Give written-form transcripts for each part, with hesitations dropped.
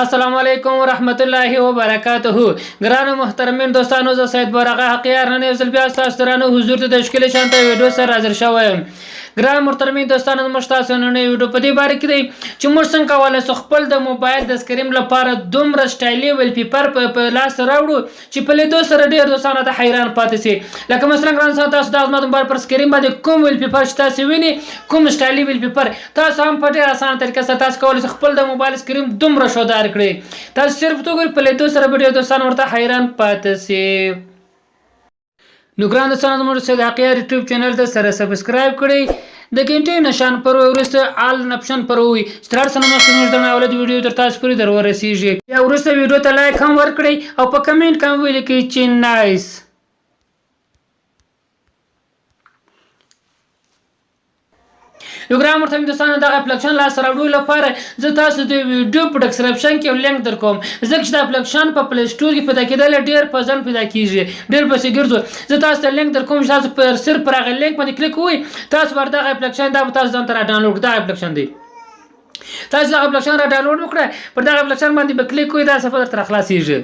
السلام علیکم ورحمت الله وبرکاته. ګرانو محترمین دوستانو، زه سید برغه حقیار نن یو ځل بیا ستاسو درانه حضور ته د ښکلې شانته ویډیو سره حاضر شوم. ګران محترمین دوستانو، موږ تاسو نن ویډیو په دې باره کې دی چې موږ څنګه کولی شو خپل د موبایل د سکرین لپاره دومره سټایلي ویل پیپر په لاس راوړو چې په لیدو سره ډېر دوستانو ته حیران پاتې شي. لکه مثلا ګران صاحب، تاسو د زما د موبایل پر سکرین باندې کوم ویل پیپر چې تاسو وینئ، کوم سټایلي ویل پیپر، تاسو هم په ډېر اسانه طریقه سره تاسو کولی شئ خپل د موبایل سکرین دومره شودار کړئ. تاسو صرف تو ګورئ، په لیدو سره به ډېر دوستان ورته حیران پاتې شي. نو ګران دوستانو، زموږ سید حقیار یوټیوب چینل ته سره سبسکرایب کړئ، د ګنټې نشان پر وروسته آل نپشن پر وي چې تر سره مخکې زموږ د اولاد ویډیو تر تاسو پورې در ورسیږي. یا وروسته ویډیو ته لایک هم ورکړئ او په کمنټ کې هم ولیکئ چې نایس. یو ګران محترم دوستانو، دغه اپلیکشن لاسته راوړلو لپاره زه تاسو د ویډیو په ډسکرپشن کې یو لینک در کوم، ځکه چې د اپلیکشن په پلی سټور کې پیدا کېدل ډېر په ځنډ پیدا کېږي، ډېر پسې ګرځو. زه تاسو ته لینک در کوم چې تاسو صرف پر هغه لینک باندې کلیک کوئ، تاسو پر دغه اپلیکشن دا به تاسو ځان ته را ډاونلوډ کړئ. دغه اپلیکشن دی، تاسو دغه اپلیکشن را ډاونلوډ وکړئ، پر دغه اپلیکشن باندې به کلیک کوئ، دا صفحه درته راخلاصېږي.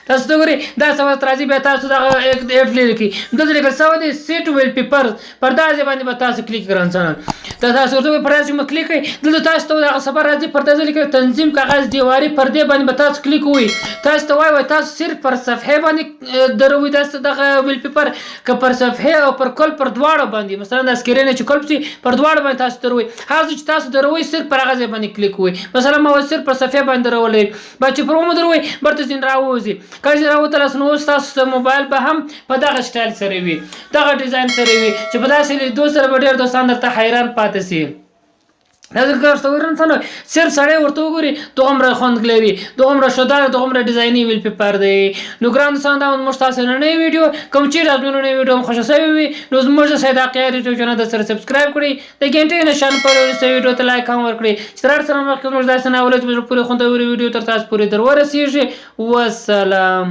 تاسو ته ګورئ دا صفحه ته راځي، بیا تاسو دغه ایډ لیکئ، دلته لیکل شوی دی سیټ ویل پیپر، پر دا ځای باندې به تاسو کلیک ګران څنګه تاسو ورته پر داسې مه کلیک کړئ. دلته تاسو ته دغه صفحه راځي، پر دا ځای لیکل تنظیم کاغذ دیواري، پر دې باندې به تاسو کلیک ووهئ. تاسو ته وایي تاسو صرف پر صفحه باندې دروئ دغه ویل پیپر، که پر صفحه او پر کل پر دواړو باندې، مثلا د سکرین چې کل شي پر دواړو باندې تاسو دروئ. هر څه چې تاسو دروئ صرف پر هغه ځای باندې کلیک ووهئ. مثلا ما صرف پر صفحه باندې درولی، با چې پر ومو دروئ برته ځین راووځي. کله چې راوتله نو اوس تاسو موبایل به هم په دغه سټایل سره وي، دغه ډیزاین سره وي چې په داسې لیدو سره به ډېر دوستان درته حیران پاتې شي. صرف سړی ورته وګوري دومره خوند لري، دومره شودار، دومره ډیزایني ویل پیپر دی. نو ګران دوستان، دا موږ تاسو نن نوې ویډیو کوم چې راځو نن ویډیو هم خوښه شوې وي، نو زموږ سید حقیار یوټیوب چینل ته سره سبسکرایب کړئ، د ګنټې نشان پر وروسته ویډیو ته لایک هم ورکړئ چې تر سره مخکې زموږ داسې ناولې پورې خوندوره ویډیو تر تاسو پورې در ورسیږي. والسلام.